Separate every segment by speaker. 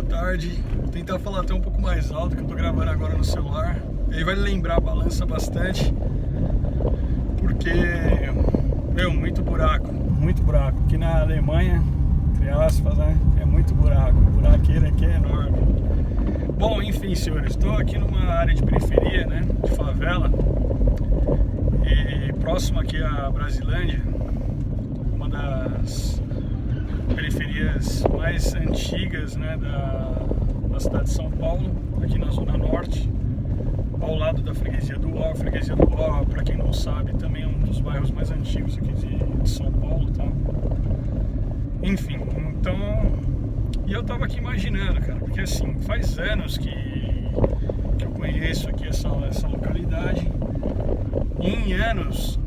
Speaker 1: tarde. Vou tentar falar até um pouco mais alto, que eu tô gravando agora no celular. E aí vai lembrar, balança bastante. Porque, muito buraco. Aqui na Alemanha, entre aspas, né? É muito buraco. O buraqueiro aqui é enorme. Bom, enfim, senhores, estou aqui numa área de periferia, né? De favela. E próximo aqui a Brasilândia, uma das periferias mais antigas, né, da cidade de São Paulo, aqui na Zona Norte, ao lado da Freguesia do Ó. Freguesia do Ó, para quem não sabe, também é um dos bairros mais antigos aqui de São Paulo, tá? Enfim, então... E eu tava aqui imaginando, cara, porque assim, faz anos que eu conheço aqui essa localidade. E em anos,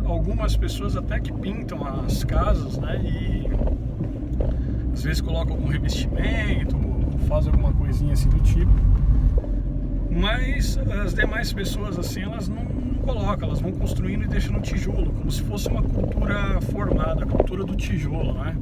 Speaker 1: algumas pessoas até que pintam as casas, né? E às vezes colocam algum revestimento, fazem alguma coisinha assim do tipo. Mas as demais pessoas, assim, elas não colocam, elas vão construindo e deixam no tijolo, como se fosse uma cultura formada, a cultura do tijolo, né?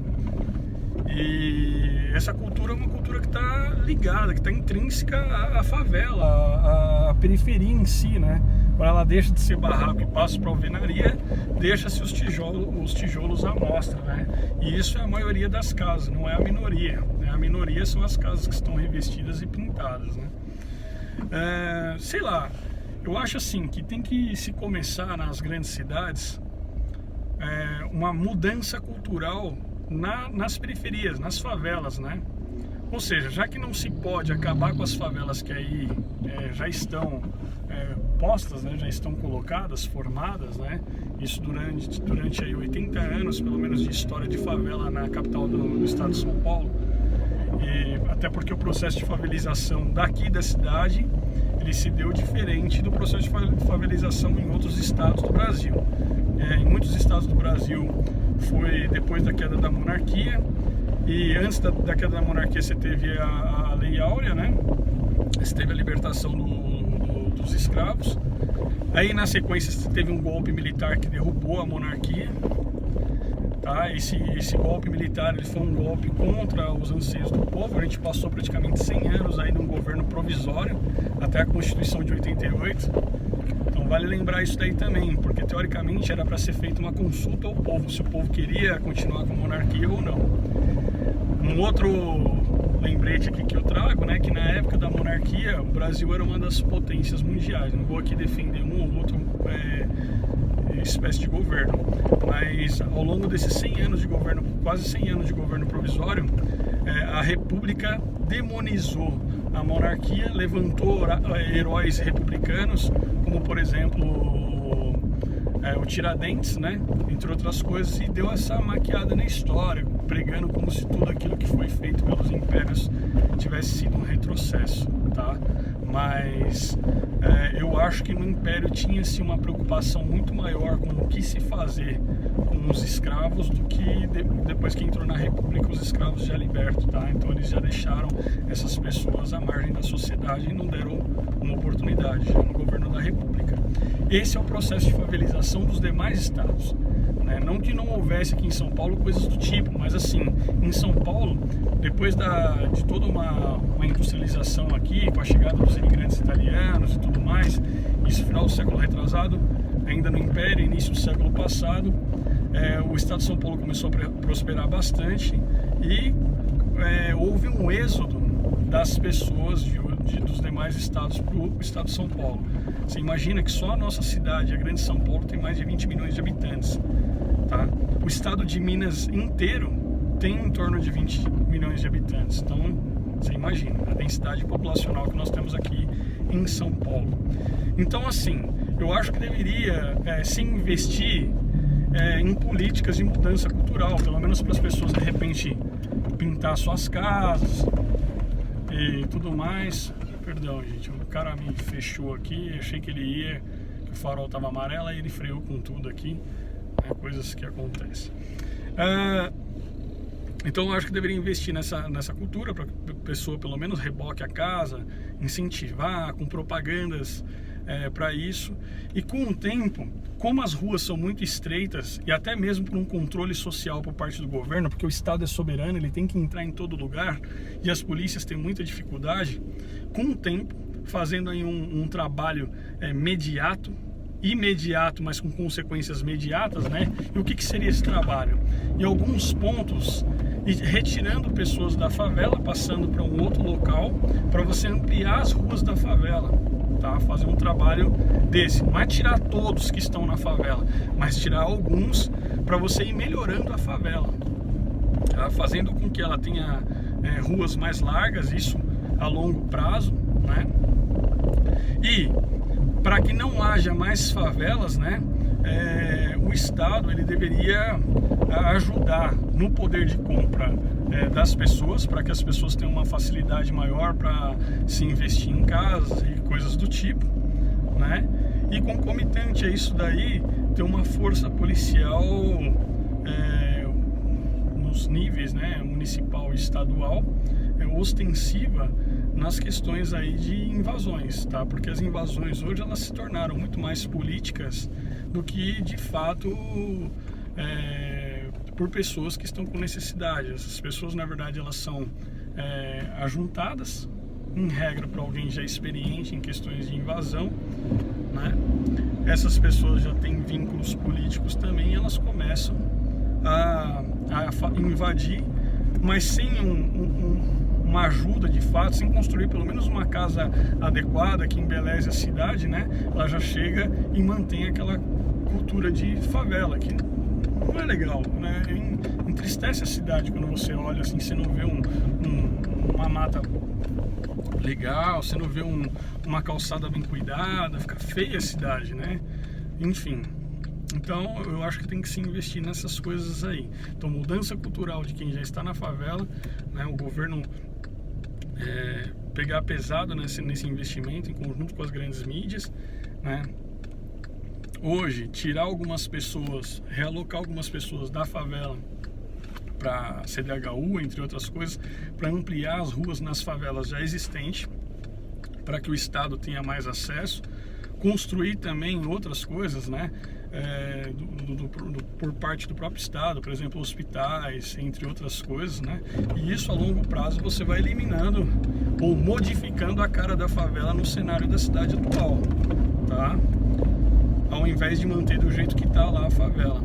Speaker 1: E essa cultura é uma cultura que está ligada, que está intrínseca à favela, à periferia em si, né? Quando ela deixa de ser barraco e passa para alvenaria, deixa-se os tijolos à mostra, né? E isso é a maioria das casas, não é a minoria, né? A minoria são as casas que estão revestidas e pintadas, né? Sei lá, eu acho assim que tem que se começar nas grandes cidades uma mudança cultural nas periferias, nas favelas, né? Ou seja, já que não se pode acabar com as favelas que aí já estão postas, né? Já estão colocadas, formadas, né? Isso durante aí 80 anos, pelo menos, de história de favela na capital do estado de São Paulo. E até porque o processo de favelização daqui da cidade, ele se deu diferente do processo de favelização em outros estados do Brasil. Em muitos estados do Brasil foi depois da queda da monarquia, e antes da queda da monarquia você teve a Lei Áurea, né? Você teve a libertação dos escravos. Aí na sequência você teve um golpe militar que derrubou a monarquia. Tá? Esse golpe militar, ele foi um golpe contra os anseios do povo. A gente passou praticamente 100 anos aí num governo provisório, até a Constituição de 88. Então vale lembrar isso daí também, porque teoricamente era para ser feita uma consulta ao povo, se o povo queria continuar com a monarquia ou não. Um outro lembrete aqui que eu trago, né, que na época da monarquia o Brasil era uma das potências mundiais. Não vou aqui defender um ou outro espécie de governo, mas ao longo desses 100 anos de governo, quase 100 anos de governo provisório, a República demonizou a monarquia, levantou heróis republicanos, como por exemplo o Tiradentes, né, entre outras coisas, e deu essa maquiada na história, pregando como se tudo aquilo que foi feito pelos impérios tivesse sido um retrocesso, tá? Mas eu acho que no Império tinha-se uma preocupação muito maior com o que se fazer com os escravos do que depois que entrou na República os escravos já libertos, tá? Então eles já deixaram essas pessoas à margem da sociedade e não deram uma oportunidade já no governo da República. Esse é o processo de favelização dos demais estados, né? Não que não houvesse aqui em São Paulo coisas do tipo, mas assim, em São Paulo, depois de toda uma industrialização aqui, com a chegada dos imigrantes italianos e tudo mais, isso no final do século retrasado, ainda no Império, início do século passado, o estado de São Paulo começou a prosperar bastante e houve um êxodo das pessoas dos demais estados para o estado de São Paulo. Você imagina que só a nossa cidade, a grande São Paulo, tem mais de 20 milhões de habitantes, tá? O estado de Minas inteiro tem em torno de 20 milhões de habitantes. Então, você imagina a densidade populacional que nós temos aqui em São Paulo. Então, assim, eu acho que deveria se investir em políticas de mudança cultural, pelo menos para as pessoas, de repente, pintar suas casas e tudo mais. Perdão, gente, o cara me fechou aqui, achei que ele ia, que o farol estava amarelo, e ele freou com tudo aqui, coisas que acontecem. Então eu acho que deveria investir nessa cultura, para que a pessoa pelo menos reboque a casa, incentivar com propagandas para isso. E com o tempo, como as ruas são muito estreitas, e até mesmo por um controle social por parte do governo, porque o Estado é soberano, ele tem que entrar em todo lugar, e as polícias têm muita dificuldade, com o tempo, fazendo aí um trabalho imediato, mas com consequências imediatas, né? E o que seria esse trabalho? Em alguns pontos, retirando pessoas da favela, passando para um outro local, para você ampliar as ruas da favela, tá? Fazer um trabalho desse, não é tirar todos que estão na favela, mas tirar alguns para você ir melhorando a favela, tá? Fazendo com que ela tenha ruas mais largas, isso a longo prazo, né? E para que não haja mais favelas, né, o Estado ele deveria ajudar no poder de compra das pessoas, para que as pessoas tenham uma facilidade maior para se investir em casas e coisas do tipo, né? E concomitante a isso daí, ter uma força policial nos níveis, né, municipal e estadual, ostensiva nas questões aí de invasões, tá? Porque as invasões hoje elas se tornaram muito mais políticas do que de fato por pessoas que estão com necessidade. Essas pessoas, na verdade, elas são ajuntadas, em regra, para alguém já experiente em questões de invasão, né? Essas pessoas já têm vínculos políticos também, e elas começam a invadir, mas sem uma ajuda de fato, sem construir pelo menos uma casa adequada que embeleze a cidade, né? Ela já chega e mantém aquela cultura de favela, que não é legal, né? Entristece a cidade quando você olha assim, você não vê uma mata legal, você não vê uma calçada bem cuidada, fica feia a cidade, né? Enfim. Então eu acho que tem que se investir nessas coisas aí. Então, mudança cultural de quem já está na favela, né? O governo pegar pesado nesse investimento em conjunto com as grandes mídias, né? Hoje, tirar algumas pessoas, realocar algumas pessoas da favela para CDHU, entre outras coisas, para ampliar as ruas nas favelas já existentes, para que o Estado tenha mais acesso, construir também outras coisas, né? Por parte do próprio Estado, por exemplo, hospitais, entre outras coisas, né? E isso a longo prazo você vai eliminando ou modificando a cara da favela no cenário da cidade atual, tá? Ao invés de manter do jeito que está lá a favela,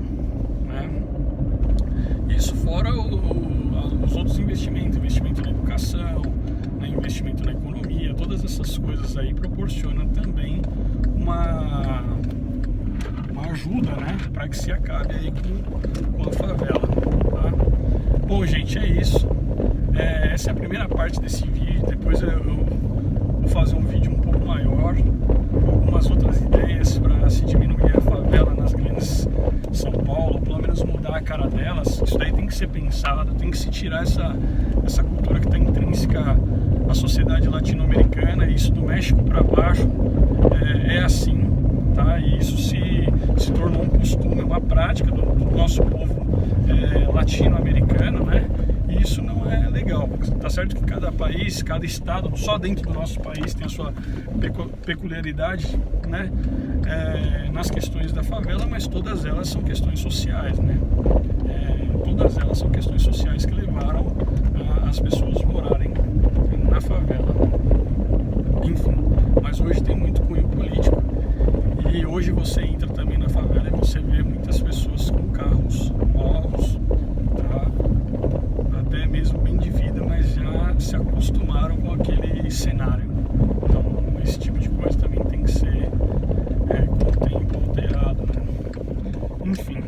Speaker 1: né? Isso fora os outros investimentos, investimento na educação, né? Investimento na economia, todas essas coisas aí proporcionam também uma ajuda, né, para que se acabe aí com a favela, tá? Bom, gente, é isso. Essa é a primeira parte desse vídeo. Depois eu vou fazer um vídeo um pouco maior, com algumas outras ideias para se diminuir a favela nas grandes São Paulo, pelo menos mudar a cara delas. Isso daí tem que ser pensado, tem que se tirar essa cultura que está intrínseca à sociedade latino-americana. Isso do México para baixo é assim, tá? E isso se tornou um costume, uma prática do nosso povo latino-americano, né? E isso não é legal. Tá certo que cada país, cada estado, só dentro do nosso país tem a sua peculiaridade, né? Nas questões da favela, mas todas elas são questões sociais, né? Todas elas são questões sociais que levaram as pessoas morarem na favela. Enfim, mas hoje tem muito cunho político. E hoje você entra também na favela e você vê muitas pessoas com carros novos, tá? Até mesmo bem de vida, mas já se acostumaram com aquele cenário. Então esse tipo de coisa também tem que ser com o tempo alterado, né? Enfim,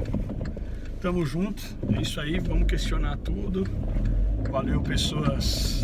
Speaker 1: tamo junto, é isso aí, vamos questionar tudo. Valeu, pessoas.